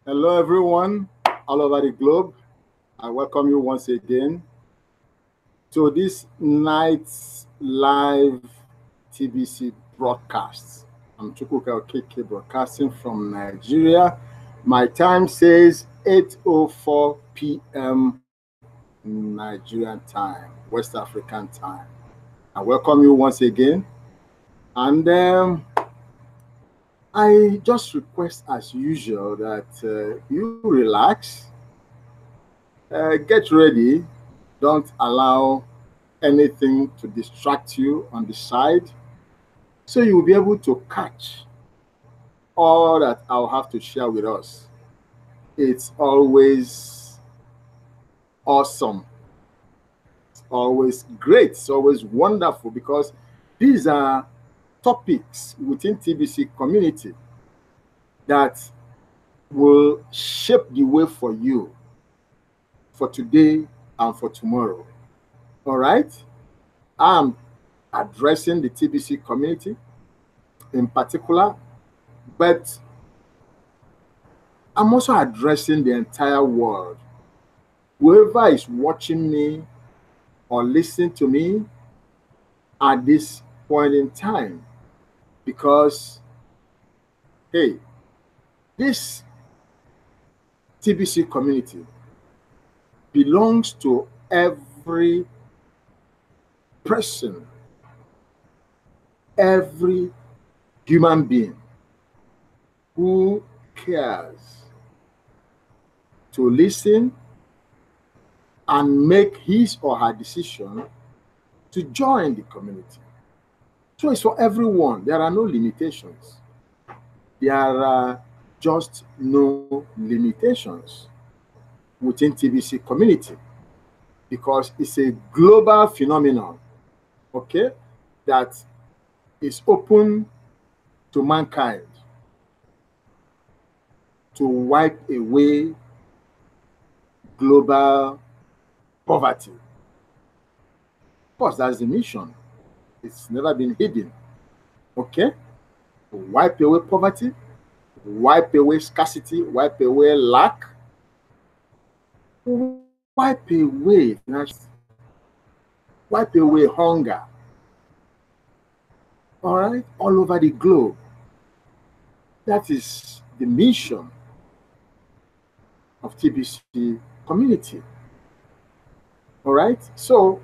Hello, everyone, all over the globe. I welcome you once again to this night's live TBC broadcast. I'm Chukwuka Okeke broadcasting from Nigeria. My time says 8:04 p.m. Nigerian time, West African time. I welcome you once again. And I just request, as usual, that you relax, get ready. Don't allow anything to distract you on the side. So you will be able to catch all that I'll have to share with us. It's always awesome. It's always great. It's always wonderful because these are topics within TBC community that will shape the way for you for today and for tomorrow. All right? I'm addressing the TBC community in particular, but I'm also addressing the entire world. Whoever is watching me or listening to me at this point in time, because, hey, this TBC community belongs to every person, every human being who cares to listen and make his or her decision to join the community. So it's for everyone. There are no limitations. There are just no limitations within TBC community because it's a global phenomenon, okay, that is open to mankind to wipe away global poverty. Of course, that's the mission. It's never been hidden. Okay? Wipe away poverty, wipe away scarcity, wipe away lack, wipe away wipe away hunger. All right? All over the globe. That is the mission of TBC community. All right? So,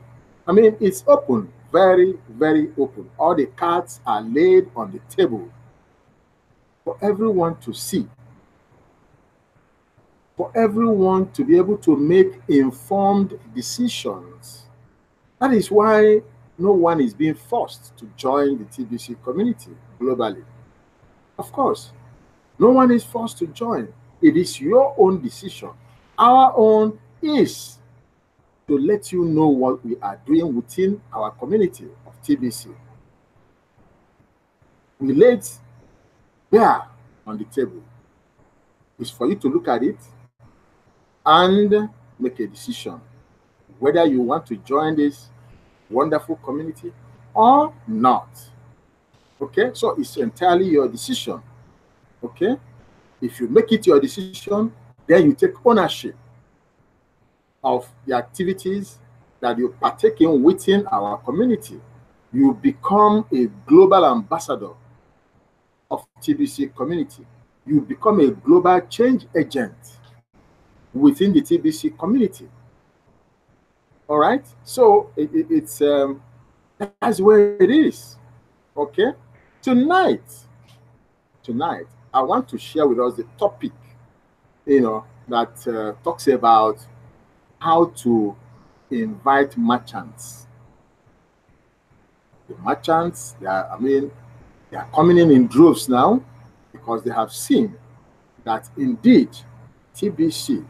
I mean, it's open, very, very open. All the cards are laid on the table for everyone to see, for everyone to be able to make informed decisions. That is why no one is being forced to join the TBC community globally. Of course, no one is forced to join. It is your own decision. Our own is to let you know what we are doing within our community of TBC. We laid there on the table. It's for you to look at it and make a decision whether you want to join this wonderful community or not. Okay, so it's entirely your decision. Okay, if you make it your decision, then you take ownership of the activities that you partake in within our community. You become a global ambassador of TBC community. You become a global change agent within the TBC community. All right, so it's that's where it is. Okay, tonight I want to share with us the topic, that talks about how to invite merchants. The merchants, they are coming in droves now because they have seen that indeed TBC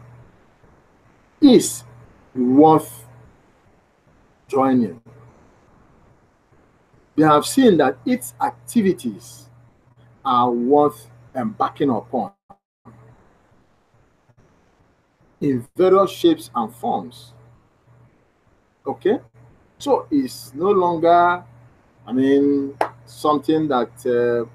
is worth joining. They have seen that its activities are worth embarking upon in various shapes and forms. Okay? So it's no longer, something that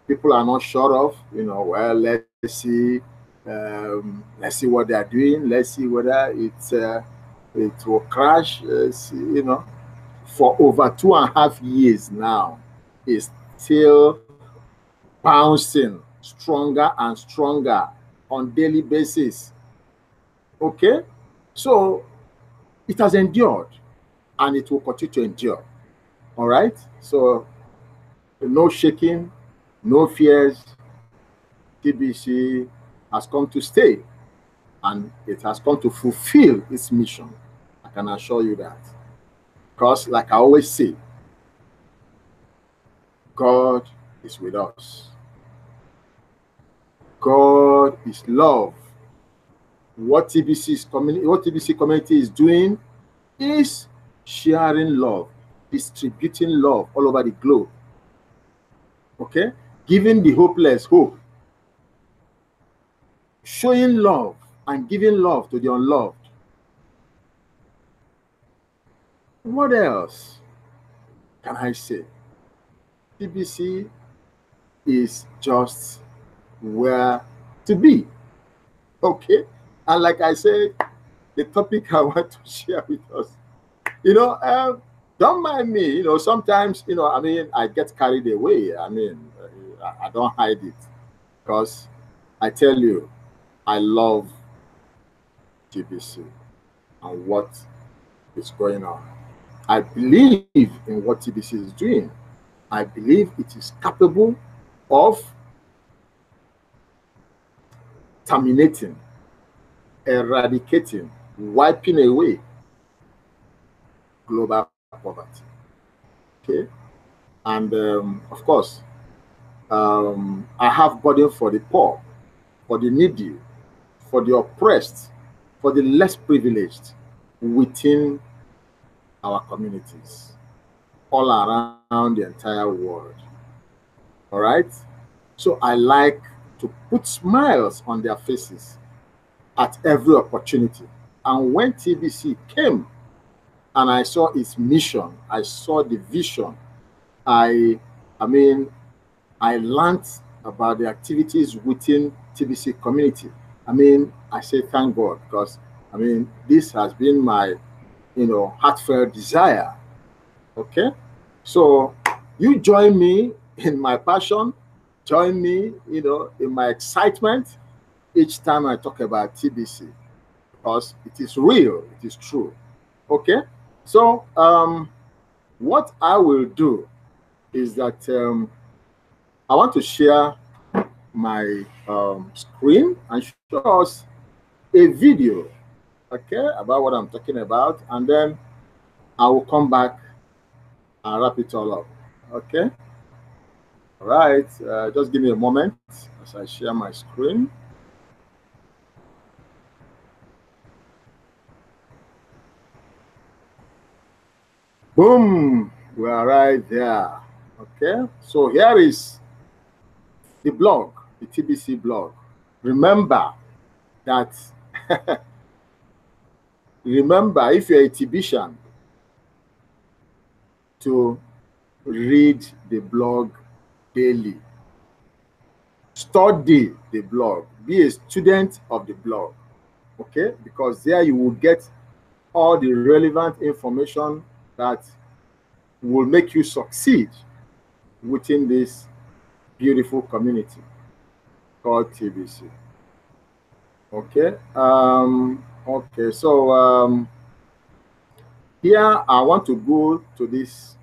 people are not sure of. Well, let's see. Let's see what they are doing. Let's see whether it will crash. For over 2.5 years now, it's still bouncing stronger and stronger on daily basis. Okay, so it has endured and it will continue to endure. All right, so no shaking, no fears. TBC has come to stay and it has come to fulfill its mission. I can assure you that. Because, like I always say, God is with us. God is love. What TBC community is doing is sharing love, distributing love all over the globe. Okay? Giving the hopeless hope. Showing love and giving love to the unloved. What else can I say? TBC is just where to be. Okay? And like I said, the topic I want to share with us, don't mind me, sometimes, I get carried away. I don't hide it because I tell you, I love TBC and what is going on. I believe in what TBC is doing. I believe it is capable of terminating, eradicating, wiping away global poverty. Okay, and of course, I have burden for the poor, for the needy, for the oppressed, for the less privileged within our communities, all around the entire world. All right, so I like to put smiles on their faces at every opportunity. And when TBC came and I saw its mission, I saw the vision, I learned about the activities within TBC community. I say thank God because this has been my heartfelt desire. Okay, so you join me in my passion, join me in my excitement each time I talk about TBC because it is real, it is true. Okay, so what I will do is that I want to share my screen and show us a video, okay, about what I'm talking about, and then I will come back and wrap it all up. Okay, all right, just give me a moment as I share my screen. Boom, we are right there. Okay, so here is the blog, the TBC blog. Remember that remember, if you're a TBCian, to read the blog daily. Study the blog. Be a student of the blog. Okay? Because there you will get all the relevant information that will make you succeed within this beautiful community called TBC. Okay? Okay, so here I want to go to this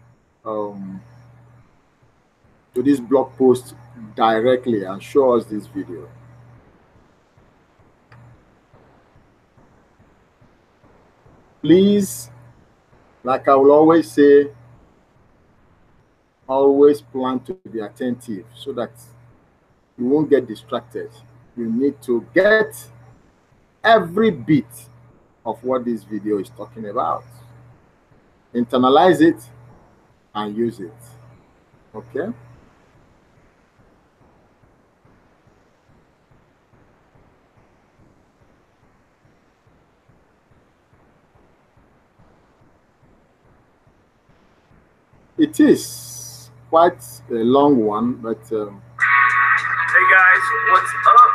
blog post directly and show us this video. Please, like I will always say, always plan to be attentive so that you won't get distracted. You need to get every bit of what this video is talking about. Internalize it and use it. Okay? It is quite a long one, but hey guys, what's up?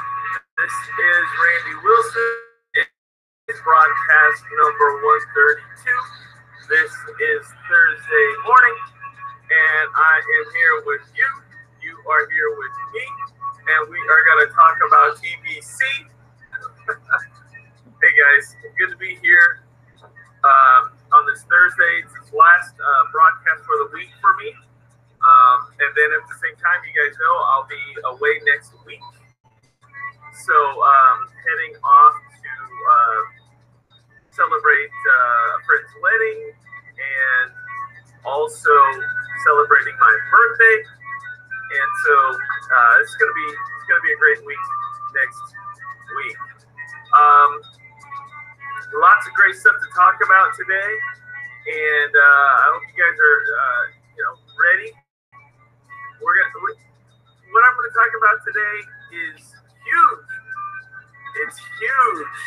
This is Randy Wilson. It's broadcast number 132. This is Thursday morning, and I am here with you. You are here with me, and we are going to talk about TBC. Hey guys, good to be here on this Thursday. It's this last broadcast for the week for me. And then at the same time, you guys know I'll be away next week. So heading off to celebrate a friend's wedding and also celebrating my birthday. And so it's gonna be a great week next week. Lots of great stuff to talk about today, and I hope you guys are ready. What I'm going to talk about today is huge. It's huge.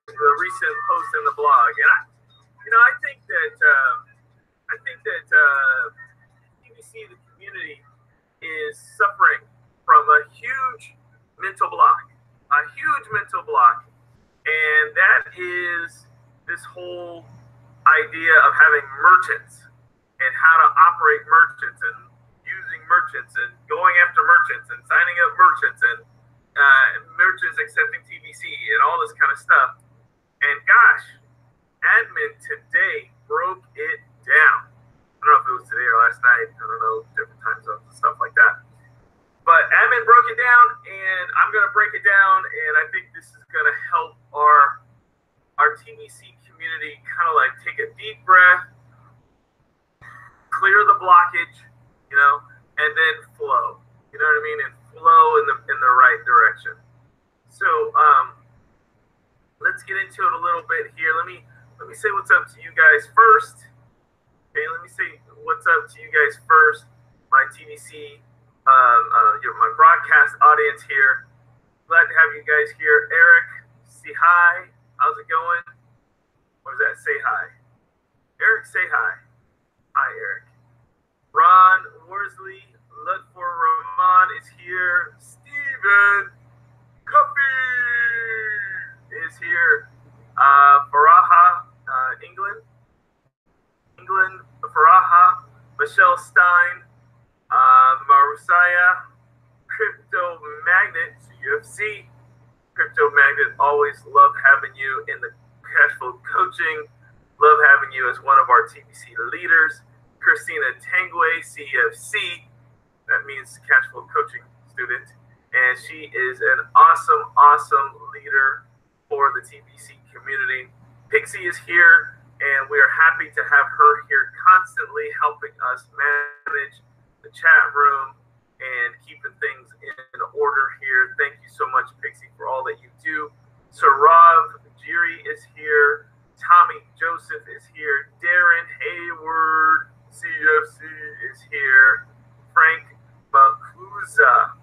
The recent post in the blog, and I think that TBC, the community, is suffering from a huge mental block, and that is this whole idea of having merchants and how to operate merchants and using merchants and going after merchants and signing up merchants and merchants accepting TBC and all this kind of stuff. And gosh, admin today broke it down. I don't know if it was today or last night. I don't know, different time zones and stuff like that. But admin broke it down, and I'm going to break it down, and I think this is going to help our TBC community kind of like take a deep breath, clear the blockage, and then flow. You know what I mean? And flow in the right direction. So let's get into it a little bit here. Let me say what's up to you guys first. Okay, let me say what's up to you guys first. My TBC, my broadcast audience here. Glad to have you guys here. Eric, say hi. How's it going? Or is that say hi? Eric, say hi. Hi, Eric. Ron Worsley, look for Ramon is here. Steven Coffee is here. Faraha, England, Faraha, Michelle Stein, Marusaya, Crypto Magnet, UFC. Crypto Magnet, always love having you in the Cashflow Coaching. Love having you as one of our TBC leaders. Christina Tangway, CFC, that means Cashflow Coaching student, and she is an awesome leader for the TBC community. Pixie is here, and we are happy to have her here constantly helping us manage the chat room and keeping things in order here. Thank you so much, Pixie, for all that you do. Sarav Jiri is here. Tommy Joseph is here. Darren Hayward, CFC, is here. Frank Makuza.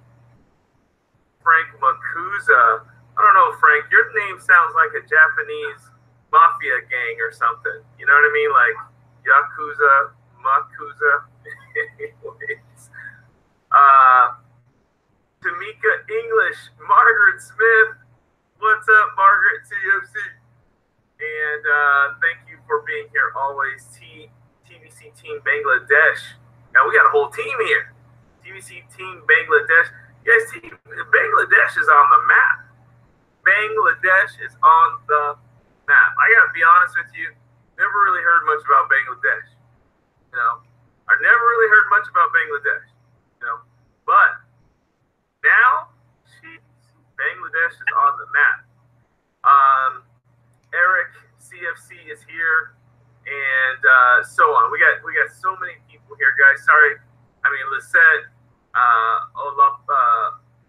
I don't know, Frank. Your name sounds like a Japanese mafia gang or something. You know what I mean? Like Yakuza, Makuza. Anyways. Tamika English, Margaret Smith. What's up, Margaret, CFC? And thank you for being here always. TBC Team Bangladesh. Now we got a whole team here. TBC Team Bangladesh. Yes, Team Bangladesh is on the map. Bangladesh is on the map. I gotta be honest with you, never really heard much about Bangladesh. I never really heard much about Bangladesh. But now, Bangladesh is on the map. Eric CFC is here, and so on. We got so many people here, guys. Sorry, Lisette,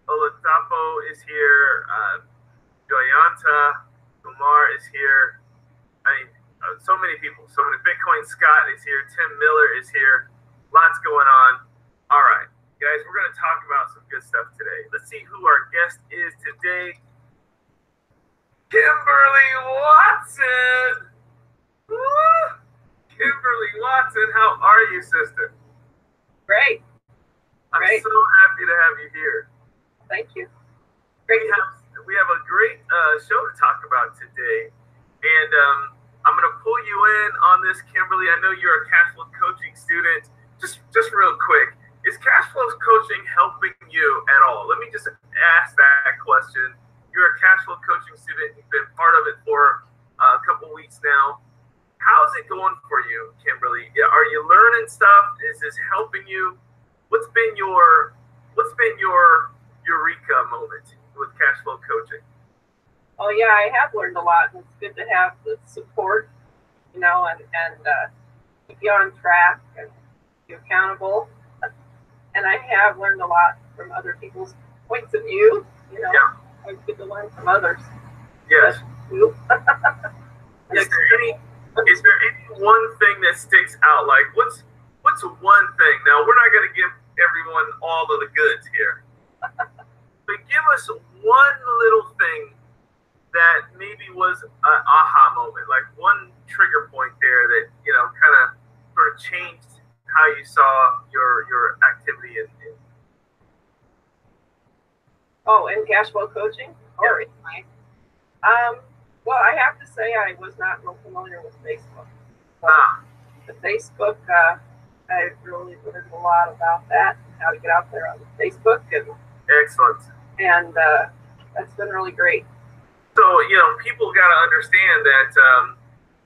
Olatapo is here. Joyanta Umar is here. So many people. So many. Bitcoin Scott is here. Tim Miller is here. Lots going on. All right, guys, we're going to talk about some good stuff today. Let's see who our guest is today. Kimberly Watson. Woo! Kimberly Watson, how are you, sister? Great. I'm so happy to have you here. Thank you. we have a great show to talk about today, and I'm going to pull you in on this, Kimberly. I know you're a Cashflow Coaching student. Just real quick, is Cashflow Coaching helping you at all? Let me just ask that question. You're a Cashflow Coaching student. You've been part of it for a couple weeks now. How's it going for you, Kimberly? Are you learning stuff? Is this helping you? What's been your eureka moment with Cashflow Coaching? Oh yeah, I have learned a lot. It's good to have the support, and keep you on track and be accountable. And I have learned a lot from other people's points of view. It's good to learn from others. Yes. Is there any one thing that sticks out? Like what's one thing? Now we're not going to give everyone all of the goods here, but give us one little thing that maybe was an aha moment, like one trigger point there that kind of sort of changed how you saw your activity in Cashflow coaching. Well, I have to say I was not real familiar with Facebook. The Facebook, I really learned a lot about that, how to get out there on Facebook, and excellent. And that's been really great. So people got to understand that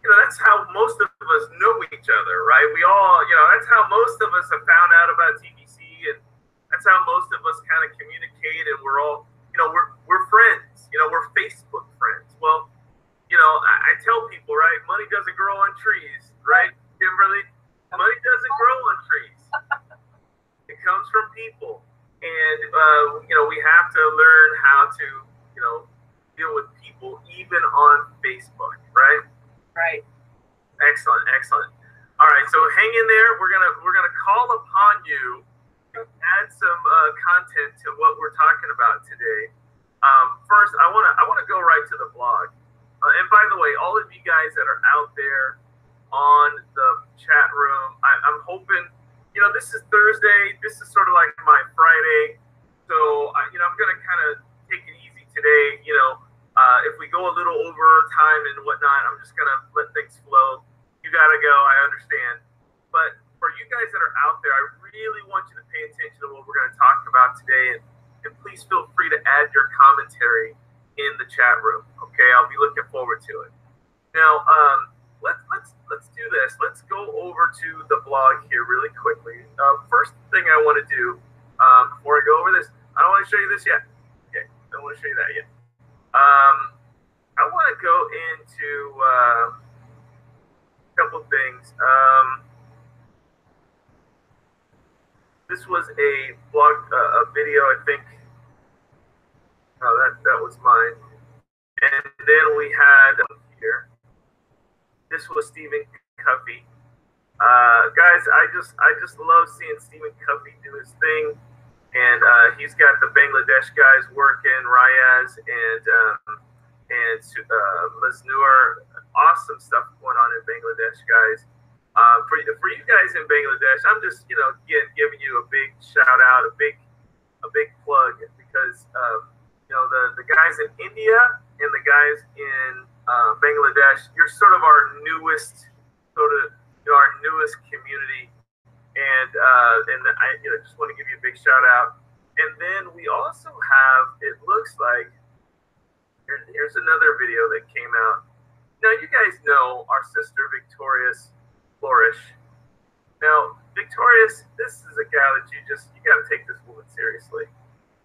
that's how most of us know each other, right? We all, that's how most of us have found out about TBC, and that's how most of us kind of communicate, and we're all, we're friends, we're Facebook friends. Well, I tell people, right, money doesn't grow on trees, right, Kimberly? Money doesn't grow on trees. It comes from people, and we have to learn how to, deal with people even on Facebook, right? Right. Excellent. All right, so hang in there. We're gonna call upon you to add some content to what we're talking about today. First, I wanna go right to the blog. And by the way, all of you guys that are out there on the chat room, I'm hoping, this is Thursday. This is sort of like my Friday, so I'm gonna kind of take it easy today. If we go a little over time and whatnot, I'm just gonna let things flow. You gotta go, I understand. But for you guys that are out there, I really want you to pay attention to what we're gonna talk about today, and please feel free to add your commentary in the chat room. Okay, I'll be looking forward to it. Now, let's do this. Let's go over to the blog here really quickly. First thing I want to do before I go over this, I don't want to show you this yet. Okay, I don't want to show you that yet. I want to go into a couple things. This was a blog, a video, I think. Oh, that was mine. And then we had here. This was Stephen Covey. Guys, I just love seeing Stephen Covey do his thing, and he's got the Bangladesh guys working, Rayaz and Maznur. Awesome stuff going on in Bangladesh, guys. For you guys in Bangladesh, I'm just again giving you a big shout out, a big plug, because the guys in India and the guys in Bangladesh, you're sort of our newest community, and I just want to give you a big shout out. And then we also have, it looks like, here's another video that came out. Now you guys know our sister Victorious Flourish. Now Victorious, this is a gal that you got to take this woman seriously,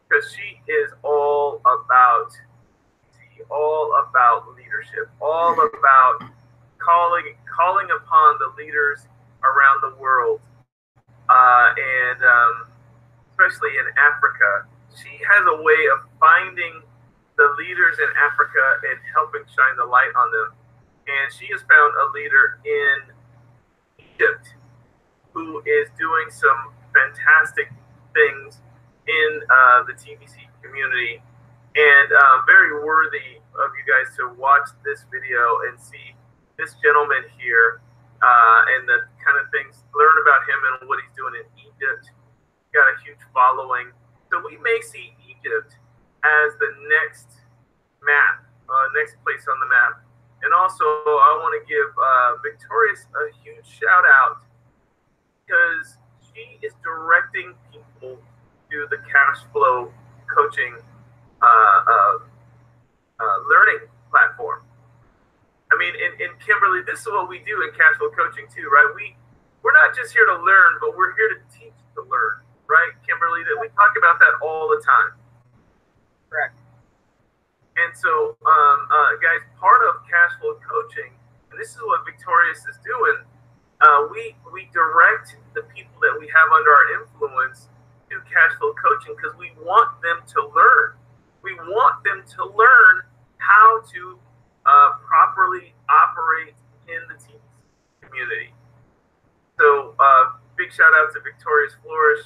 because she is all about leadership, all about calling upon the leaders around the world, and especially in Africa. She has a way of finding the leaders in Africa and helping shine the light on them. And she has found a leader in Egypt who is doing some fantastic things in the TBC community, and very worthy of you guys to watch this video and see this gentleman here and the kind of things, learn about him and what he's doing in Egypt. Got a huge following. So we may see Egypt as the next map, next place on the map. And also, I want to give Victorious a huge shout out because she is directing people to the Cashflow Coaching learning platform. I mean, in Kimberly, this is what we do in Cashflow Coaching too, right? We're not just here to learn, but we're here to teach to learn, right, Kimberly? That we talk about that all the time. Correct. And so, guys, part of Cashflow Coaching, and this is what Victorious is doing, we direct the people that we have under our influence to Cashflow Coaching because we want them to learn. We want them to learn how to properly operate in the TBC community. So, big shout out to Victorious Flourish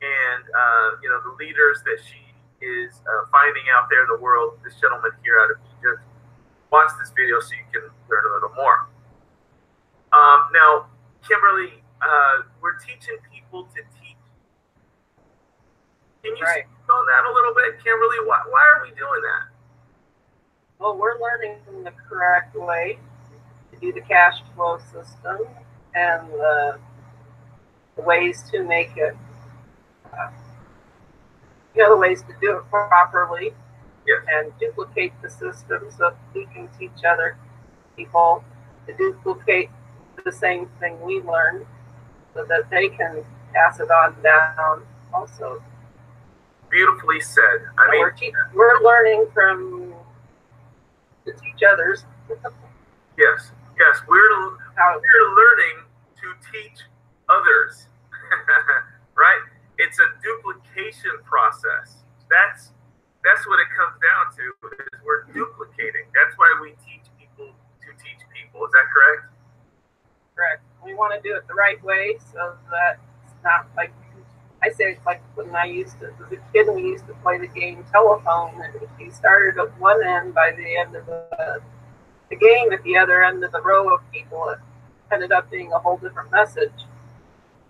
and the leaders that she is finding out there in the world. This gentleman here out of Egypt. Watch this video so you can learn a little more. Now, Kimberly, we're teaching people to teach. Can you speak on that a little bit, Kimberly? Why are we doing that? Well, we're learning the correct way to do the cash flow system and the ways to make it, the ways to do it properly. Yes. And duplicate the system so we can teach other people to duplicate the same thing we learned so that they can pass it on down also. Beautifully said. I mean, we're learning from to teach others. Yes, we're learning to teach others, right? It's a duplication process. That's what it comes down to, is we're duplicating. That's why we teach people to teach people. Is that correct? Correct. We want to do it the right way so that it's not like, I say it's like when I used to, as a kid, we used to play the game telephone, and if you started at one end, by the end of the game, at the other end of the row of people, it ended up being a whole different message.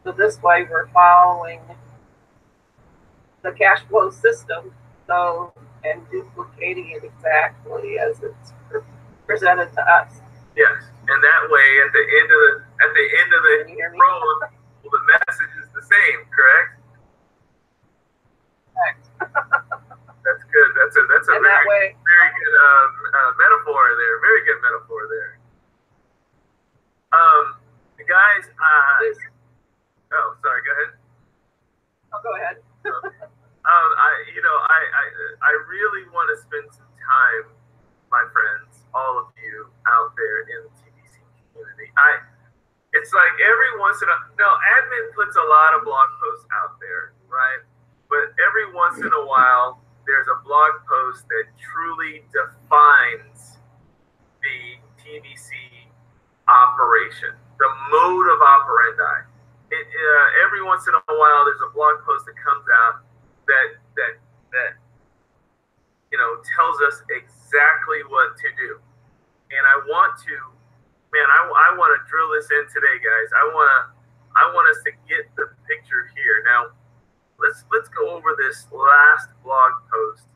So this way we're following the cash flow system, so, and duplicating it exactly as it's presented to us. Yes, and that way, at the end of the row, the message is the same, correct? Correct. That's good. That's a very good metaphor there. Very good metaphor there. Guys, oh, sorry. Go ahead. Oh, go ahead. I really want to spend some time, my friends, all of you out there in the TBC community. It's like every once in a admin puts a lot of blog posts out there, right? But every once in a while, there's a blog post that truly defines the TBC operation, the mode of operandi. Every once in a while, there's a blog post that comes out that tells us exactly what to do. And I want to drill this in today, guys. I want us to get the picture here. Now, let's go over this last blog post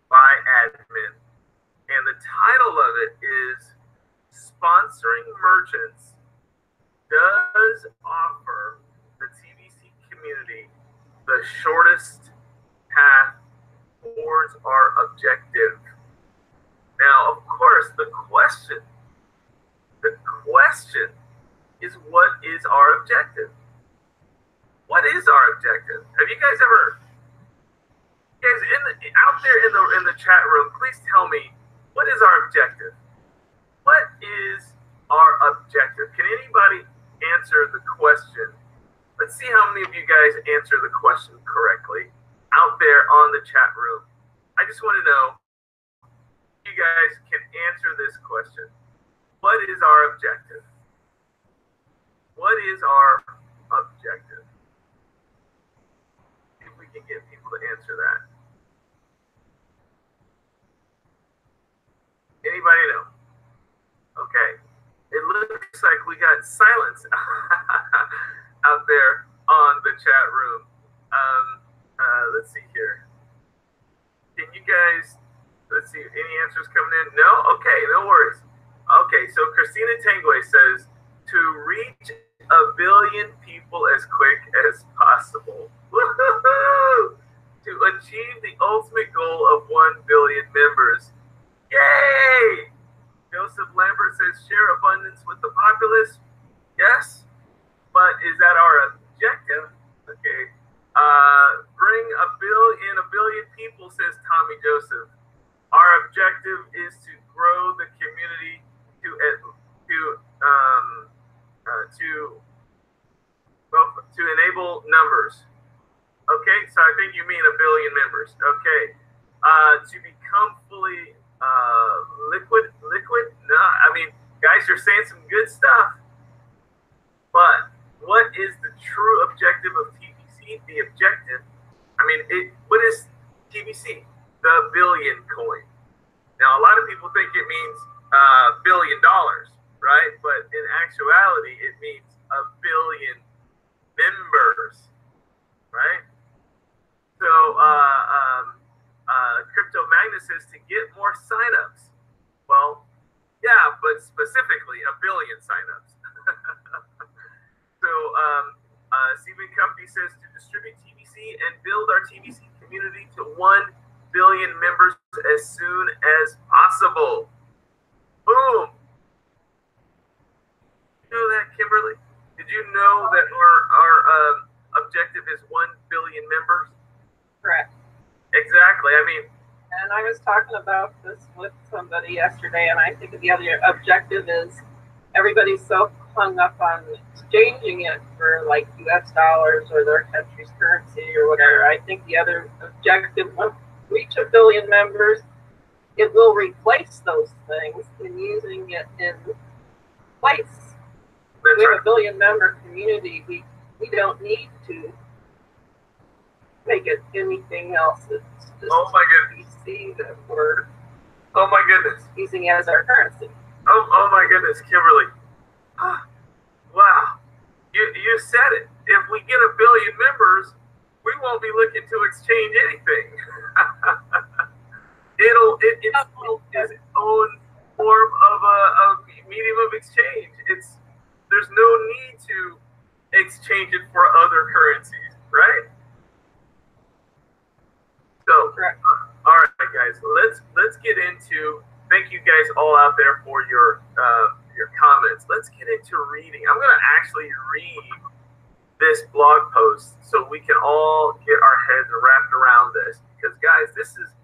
by admin. And the title of it is Sponsoring Merchants Does Offer the TBC Community the Shortest Path Towards Our Objective. Now, of course, the question is, what is our objective? What is our objective? Have you guys ever, out there in the chat room, please tell me, what is our objective? What is our objective? Can anybody answer the question? Let's see how many of you guys answer the question correctly out there on the chat room. I just want to know if you guys can answer this question. What is our objective? What is our objective? If we can get people to answer that. Anybody know? Okay. It looks like we got silence out there on the chat room. Let's see here. Can you guys, let's see, any answers coming in? No? Okay, no worries. Okay, so Christina Tanguay says, to reach 1 billion people as quick as possible. Woo-hoo-hoo! To achieve the ultimate goal of 1 billion members. Yay! Joseph Lambert says, share abundance with the populace. Yes, but is that our objective? Okay. Bring 1 billion people, says Tommy Joseph. Our objective is to grow the community to enable numbers. Okay, so I think you mean 1 billion members. Okay, to become fully liquid. No, I mean, guys, you're saying some good stuff. But what is the true objective of TBC? The objective, I mean, what is TBC? The billion coin. Now, a lot of people think it means $1 billion, right? But in actuality, it means 1 billion members, right? So, Crypto Magnus says to get more signups. Well, yeah, but specifically 1 billion signups. So, Stephen Company says to distribute TBC and build our TBC community to 1 billion members as soon as possible. Boom. You know that, Kimberly? Did you know that our objective is 1 billion members? Correct. Exactly. I mean, and I was talking about this with somebody yesterday, and I think the other objective is everybody's so hung up on exchanging it for like US dollars or their country's currency or whatever. I think the other objective, once we reach 1 billion members, it will replace those things in using it in place. That's we have right. a 1 billion member community. We don't need to make it anything else. It's just Oh my goodness. TBC that we're Oh my goodness. using as our currency. Oh my goodness, Kimberly. Wow. You said it. If we get 1 billion members, we won't be looking to exchange anything. It's its own form of a medium of exchange. There's no need to exchange it for other currencies, right? So, all right, guys, let's get into. Thank you guys all out there for your comments. Let's get into reading. I'm going to actually read this blog post so we can all get our heads wrapped around this. Because, guys, this is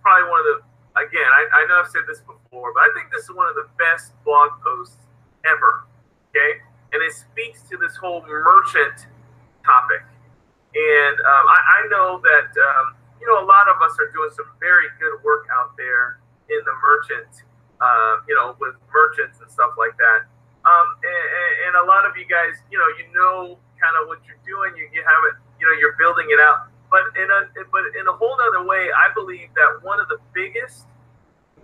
probably one of the. Again, I know I've said this before, but I think this is one of the best blog posts ever. Okay, and it speaks to this whole merchant topic. And I know that a lot of us are doing some very good work out there in the merchant, with merchants and stuff like that. And a lot of you guys, kind of what you're doing. You have it, you're building it out. But in a whole other way, I believe that one of the biggest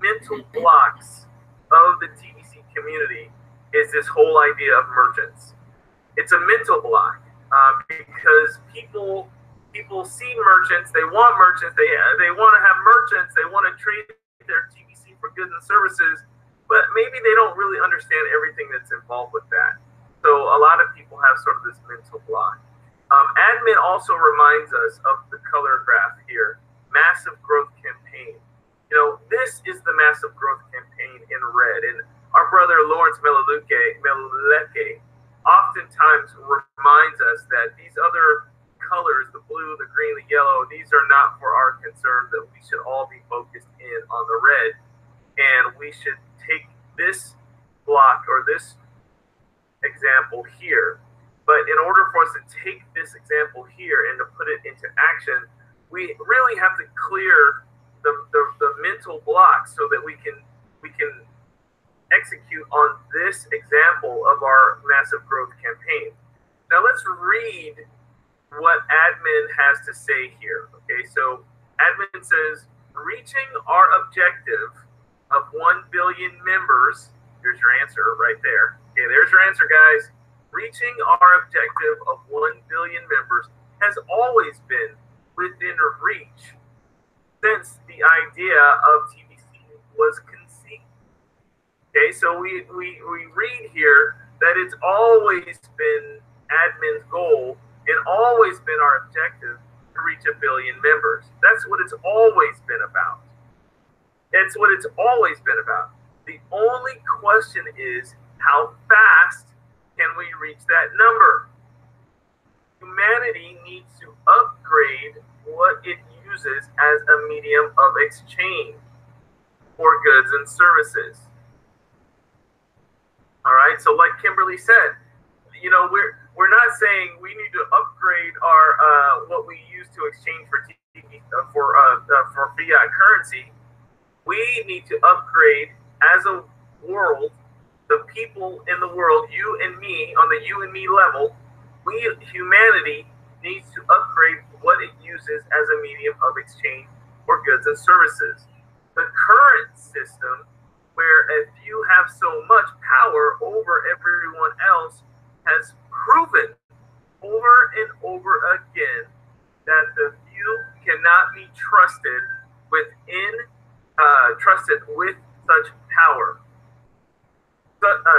mental blocks of the TBC community is this whole idea of merchants. It's a mental block because people see merchants, they want merchants, they want to have merchants, they want to trade their TBC for goods and services, but maybe they don't really understand everything that's involved with that. So a lot of people have sort of this mental block. Admin also reminds us of the color graph here, massive growth campaign. This is the massive growth campaign in red. And our brother Lawrence Meleke oftentimes reminds us that these other colors, the blue, the green, the yellow, these are not for our concern, that we should all be focused in on the red. And we should take this block or this example here. But in order for us to take this example here and to put it into action, we really have to clear the mental block so that we can execute on this example of our massive growth campaign. Now let's read what admin has to say here. Okay, so admin says, reaching our objective of 1 billion members, here's your answer right there. Okay, there's your answer, guys. Reaching our objective of 1 billion members has always been within reach. since the idea of TBC was conceived. Okay, so we read here that it's always been admin's goal and always been our objective to reach 1 billion members. That's what it's always been about. It's what it's always been about. The only question is, how fast can we reach that number? Humanity needs to upgrade what it uses as a medium of exchange for goods and services. All right, so like Kimberly said, you know, we're not saying we need to upgrade our what we use to exchange for fiat currency. We need to upgrade as a world, the people in the world, you and me, on the you and me level. Humanity needs to upgrade what it uses as a medium of exchange for goods and services. The current system, where a few have so much power over everyone else, has proven over and over again that the few cannot be trusted with such power.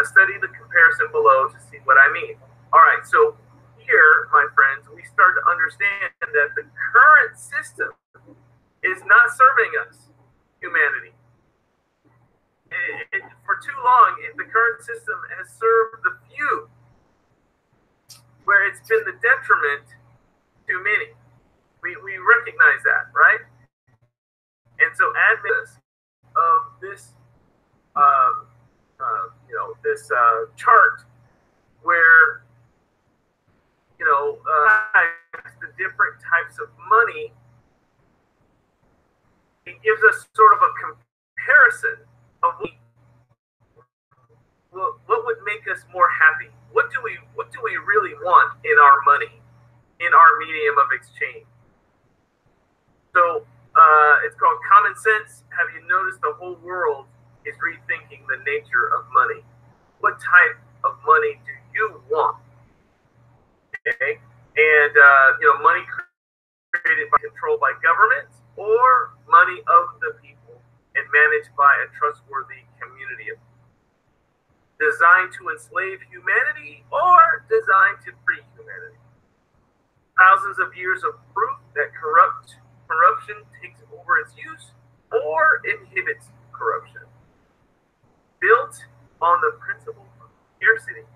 Study the comparison below to see what I mean. All right, so here, my friends, we start to understand that the current system is not serving us, humanity. For too long, the current system has served the few, where it's been the detriment to many. We recognize that, right? And so, admins of this, this chart, where the different types of money, it gives us sort of a comparison of what would make us more happy. What do we really want in our money, in our medium of exchange? So it's called Common Sense. Have you noticed the whole world is rethinking the nature of money? What type of money do you want? Okay, and money created by, controlled by governments, or money of the people and managed by a trustworthy community of people? Designed to enslave humanity or designed to free humanity? Thousands of years of proof that corruption takes over its use or inhibits corruption. Built on the principle of scarcity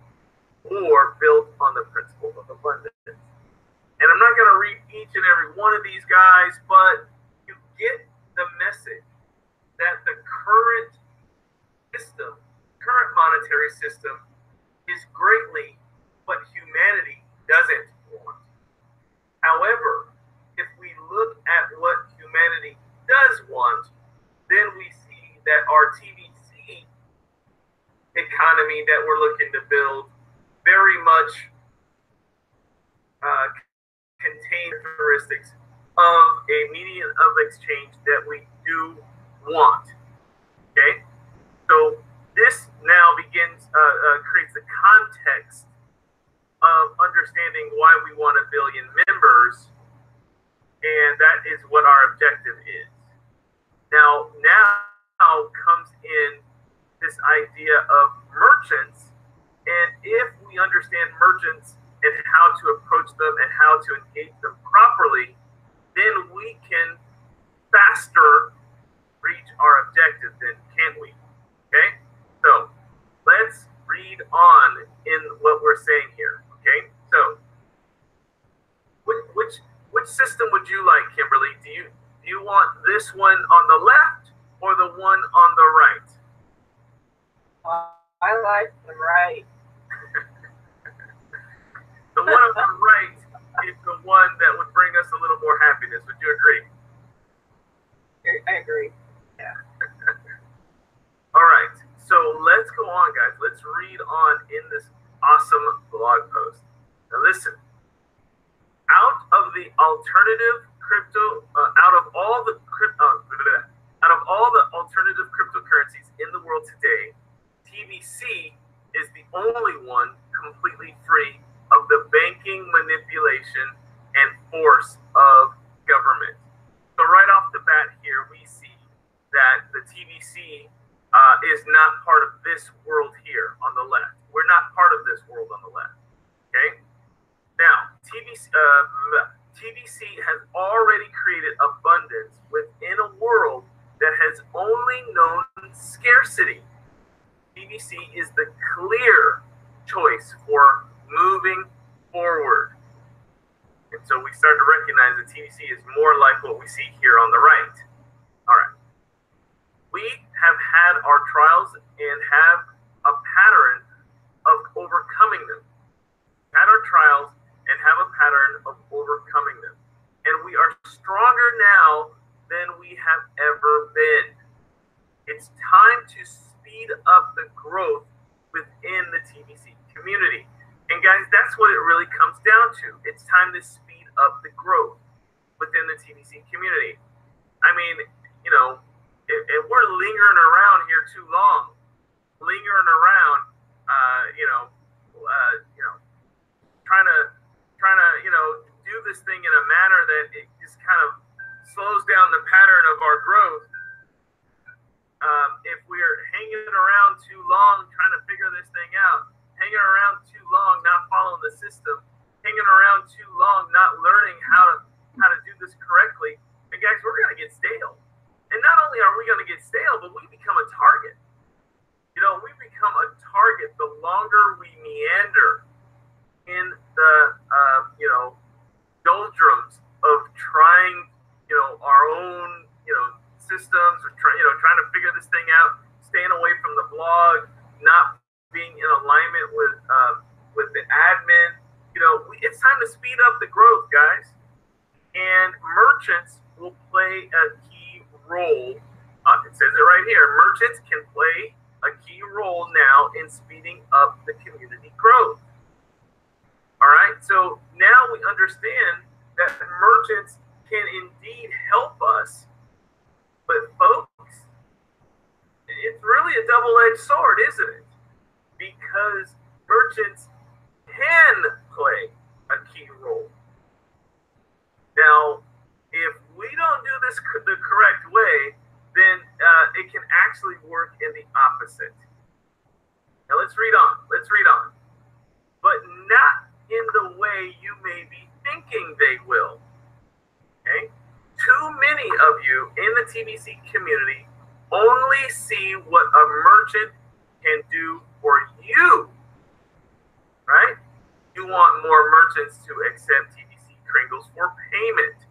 or built on the principle of abundance. And I'm not going to read each and every one of these guys, but you get the message that the current system, current monetary system, is greatly what humanity doesn't want. However, if we look at what humanity does want, then we see that our TBC economy that we're looking to build very much contain characteristics of a medium of exchange that we do want. Okay, so this now creates the context of understanding why we want 1 billion members, and that is what our objective is. Now comes in this idea of merchants, and if we understand merchants and how to approach them and how to engage them properly, then we can faster reach our objective, then can't we? Okay, so let's read on in what we're saying here. Okay, so which system would you like, Kimberly? Do you want this one on the left or the one on the right? I like the right. The one on the right is the one that would bring us a little more happiness. Would you agree? I agree. Yeah. All right. So let's go on, guys. Let's read on in this awesome blog post. Now listen. Out of all the alternative cryptocurrencies in the world today, TBC is the only one completely free of the banking manipulation and force of government. So right off the bat here, we see that the TBC is not part of this world here on the left. We're not part of this world on the left. Okay? Now, TBC has already created abundance within a world that has only known scarcity. TBC is the clear choice for moving forward. And so we start to recognize that TBC is more like what we see here on the right. All right. We have had our trials and have a pattern of overcoming them. Had our trials and have a pattern of overcoming them. And we are stronger now than we have ever been. It's time to speed up the growth within the TBC community. And guys, that's what it really comes down to. It's time to speed up the growth within the TBC community. I mean, you know, if we're lingering around here too long, trying to, do this thing in a manner that it just kind of slows down the pattern of our growth. If we're hanging around too long trying to figure this thing out, hanging around too long not following the system, hanging around too long not learning how to do this correctly, and guys, we're going to get stale. And not only are we going to get stale, but we become a target. We become a target the longer we meander in the, doldrums of trying, our own, systems, or trying to figure this thing out, staying away from the blog, not being in alignment with the admin. It's time to speed up the growth, guys. And merchants will play a key role. It says it right here. Merchants can play a key role now in speeding up the community growth. All right, so now we understand that merchants can indeed help us, but folks, it's really a double-edged sword, isn't it? Because merchants can play a key role. Now, if we don't do this the correct way, then it can actually work in the opposite. Now let's read on. But not in the way you may be thinking they will. Okay? Too many of you in the TBC community only see what a merchant can do for you. Right? You want more merchants to accept TBC Kringles for payment.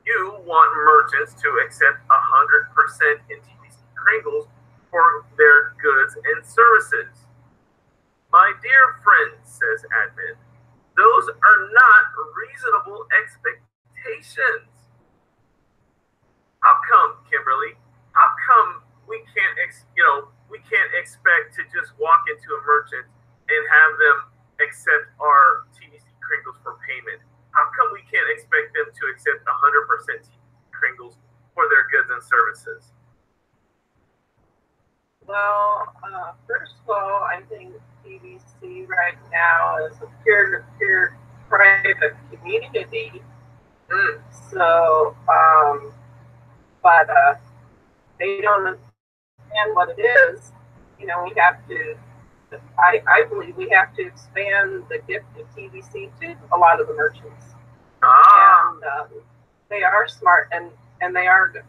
You want merchants to accept 100% in TBC Kringles for their goods and services. My dear friends, says admin, those are not reasonable expectations. How come, Kimberly? How come we can't expect to just walk into a merchant and have them accept our TBC Kringles for payment? How come we can't expect them to accept 100% Kringles for their goods and services? Well, first of all, I think TBC right now is a peer-to-peer private community. So, but they don't understand what it is. We have to, I believe we have to expand the gift of TBC to a lot of the merchants. And they are smart and they are good.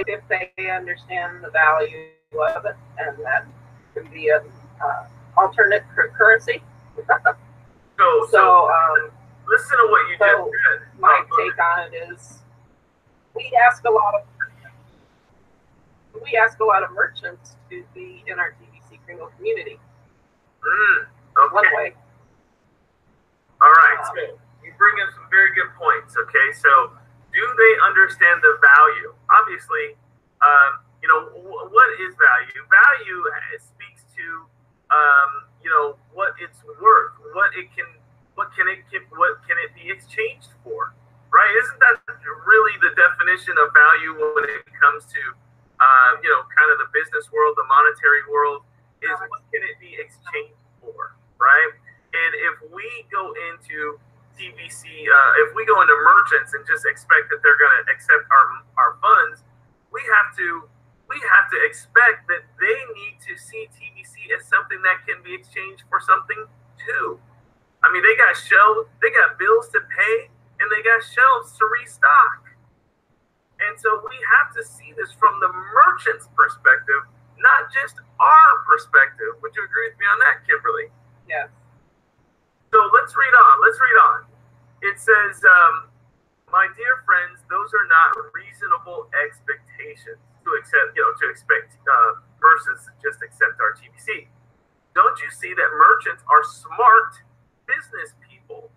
If they understand the value of it, and that could be an alternate currency. So listen to what you just said. My take on it is we ask a lot of merchants to be in our TBC Kringle community. Okay. One way. All right. So you bring up some very good points. Okay. So do they understand the value? Obviously, what is value? Value speaks to, what it's worth, what can it be exchanged for, right? Isn't that really the definition of value when it comes to, kind of the business world, the monetary world, is what can it be exchanged for, right? And if we go into TBC, if we go into merchants and just expect that they're going to accept our funds, we have to expect that they need to see TBC as something that can be exchanged for something too. I mean, they got shelves, they got bills to pay, and they got shelves to restock. And so we have to see this from the merchant's perspective, not just our perspective. Would you agree with me on that, Kimberly? Yes. So let's read on. It says, my dear friends, those are not reasonable expectations to expect versus just accept our TBC. Don't you see that merchants are smart business people?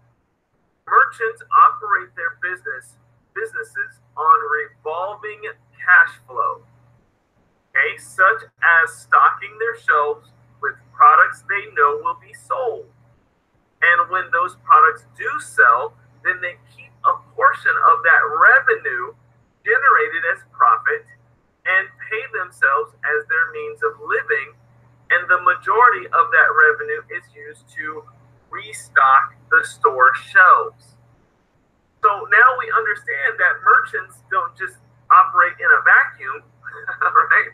Merchants operate their businesses on revolving cash flow, okay, such as stocking their shelves with products they know will be sold. And when those products do sell, then they keep a portion of that revenue generated as profit and pay themselves as their means of living. And the majority of that revenue is used to restock the store shelves. So now we understand that merchants don't just operate in a vacuum, right?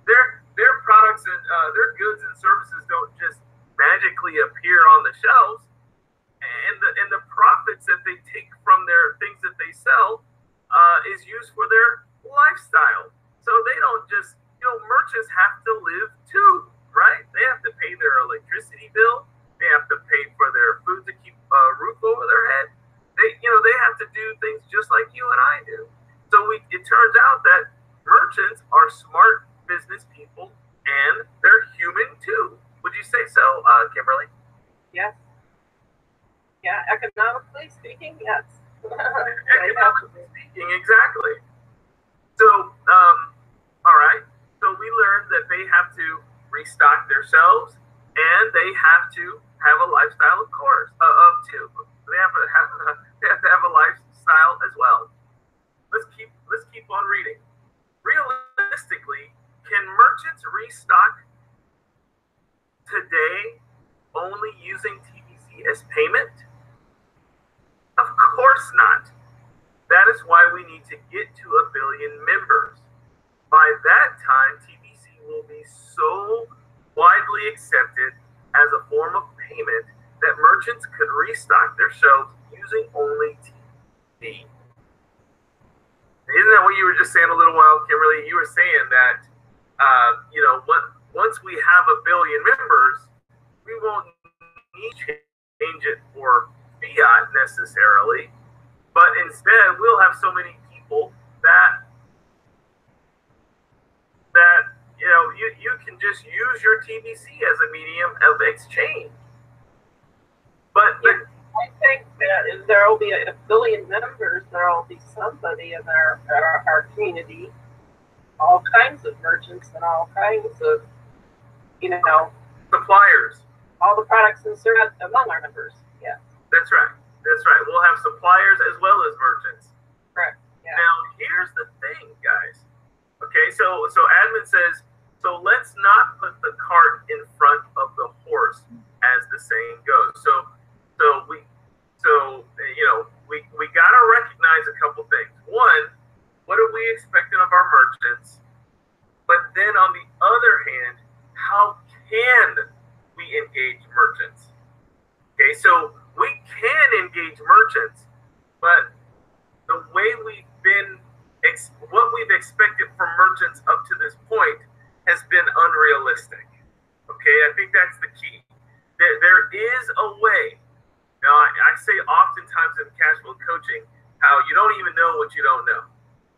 Their products and their goods and services don't just magically appear on the shelves, and the profits that they take from their things that they sell is used for their lifestyle. So they don't just, merchants have to live too, right? They have to pay their electricity bill. They have to pay for their food to keep a roof over their head. They have to do things just like you and I do. So it turns out that merchants are smart business people and they're human too. Would you say so, Kimberly? Yes. Yeah, economically speaking, yes. Economically speaking, exactly. So, all right. So we learned that they have to restock their shelves and they have to have a lifestyle, of course, too. They have to have a lifestyle as well. Let's keep on reading. Realistically, can merchants restock today only using TBC as payment? Of course not. That is why we need to get to 1 billion members. By that time, TBC will be so widely accepted as a form of payment that merchants could restock their shelves using only TBC. Isn't that what you were just saying a little while, Kimberly? You were saying that, once we have 1 billion members, we won't need to change it for fiat necessarily, but instead we'll have so many people that you can just use your TBC as a medium of exchange. But I think that if there will be 1 billion members, there will be somebody in our community, all kinds of merchants and all kinds of, suppliers. All the products and services among our members. Yeah. That's right. We'll have suppliers as well as merchants. Correct. Yeah. Now, here's the thing, guys. Okay, so admin says, so let's not put the cart in front of the horse, as the saying goes. So we gotta recognize a couple things. One, what are we expecting of our merchants? But then on the other hand, how can we engage merchants? Okay, so we can engage merchants, but the way what we've expected from merchants up to this point has been unrealistic. Okay, I think that's the key. There is a way. Now, I say oftentimes in Cashflow Coaching how you don't even know what you don't know.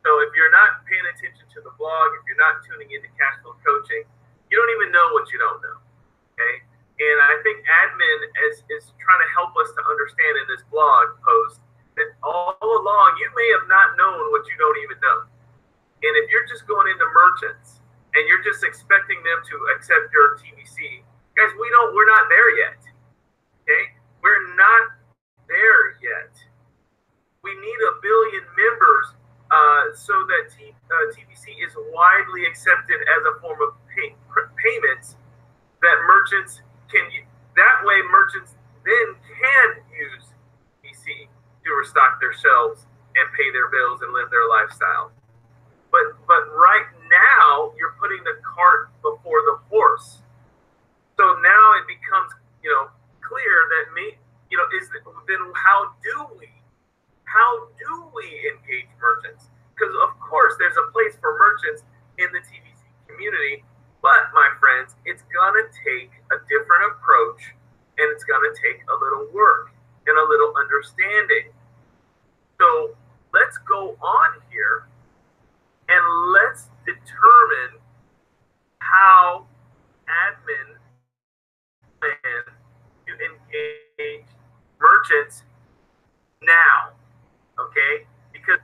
So if you're not paying attention to the blog, if you're not tuning into Cashflow Coaching, you don't even know what you don't know. Okay, and I think admin is trying to help us to understand in this blog post that all along you may have not known what you don't even know. And if you're just going into merchants and you're just expecting them to accept your TBC, guys, we're not there yet. Okay, we're not there yet. We need 1 billion members so that TBC is widely accepted as a form of payments that merchants can. That way, merchants then can use TBC restock their shelves and pay their bills and live their lifestyle. But right now you're putting the cart before the horse. So now it becomes, clear that then how do we engage merchants? Because of course there's a place for merchants in the TBC community, but my friends, it's gonna take a different approach, and it's gonna take a little work and a little understanding. So let's go on here and let's determine how admin plan to engage merchants now, okay? Because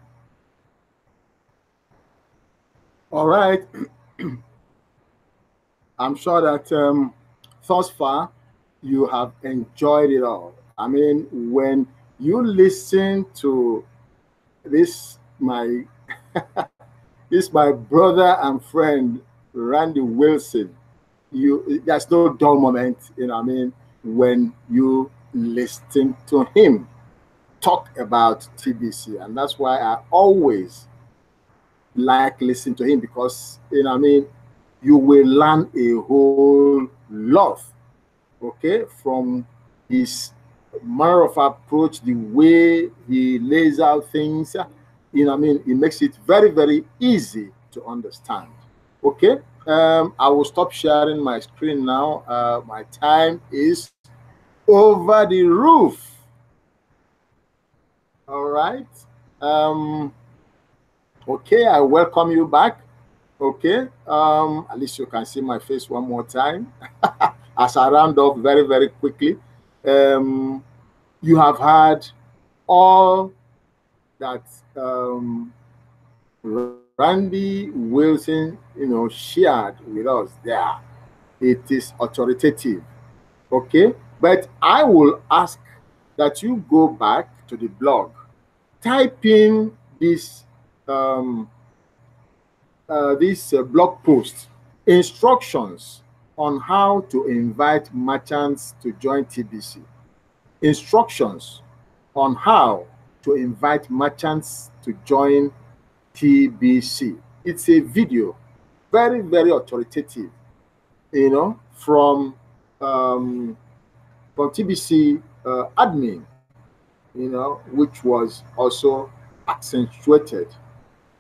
all right. I'm sure that thus far you have enjoyed it all. I mean, when you listen to this, my brother and friend Randy Wilson, there's no dull moment, when you listen to him talk about TBC. And that's why I always like listening to him, because you will learn a whole lot, okay, from his manner of approach, the way he lays out things. It makes it very, very easy to understand. Okay, I will stop sharing my screen now. My time is over the roof. All right. Okay, I welcome you back. Okay, at least you can see my face one more time as I round off very, very quickly. You have heard all that Randy Wilson, shared with us there. It is authoritative, okay? But I will ask that you go back to the blog, type in this blog post, instructions on how to invite merchants to join TBC. Instructions on how to invite merchants to join TBC. It's a video, very, very authoritative, from TBC admin, which was also accentuated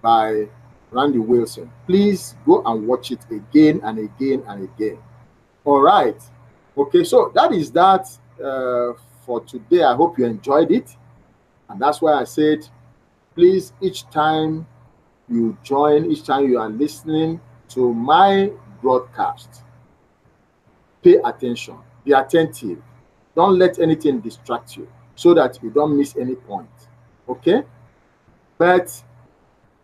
by Randy Wilson. Please go and watch it again and again and again. All right. Okay, so that is that for today. I hope you enjoyed it. And that's why I said, please, each time you join, each time you are listening to my broadcast, pay attention, be attentive. Don't let anything distract you so that you don't miss any point. Okay? But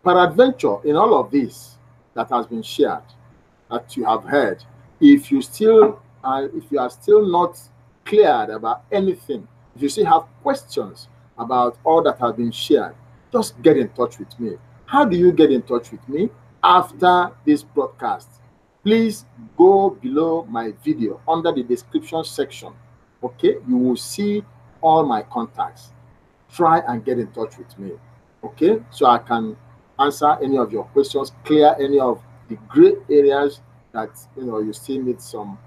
peradventure, in all of this that has been shared, that you have heard, if you are still not cleared about anything, if you still have questions about all that has been shared, just get in touch with me. How do you get in touch with me? After this broadcast, please go below my video under the description section. Okay, you will see all my contacts. Try and get in touch with me. Okay, so I can answer any of your questions, clear any of the gray areas that you still need some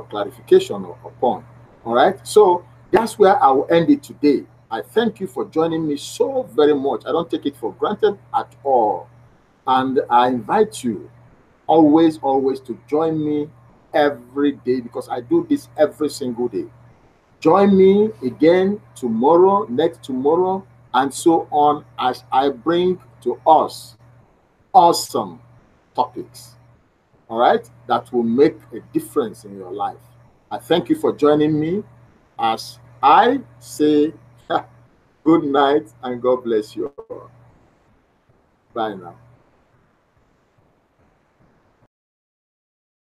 clarification upon. All right, so that's where I will end it today. I thank you for joining me so very much. I don't take it for granted at all, and I invite you always to join me every day, because I do this every single day. Join me again tomorrow, next tomorrow, and so on, as I bring to us awesome topics, all right, that will make a difference in your life. I thank you for joining me as I say good night and God bless you all. Bye now.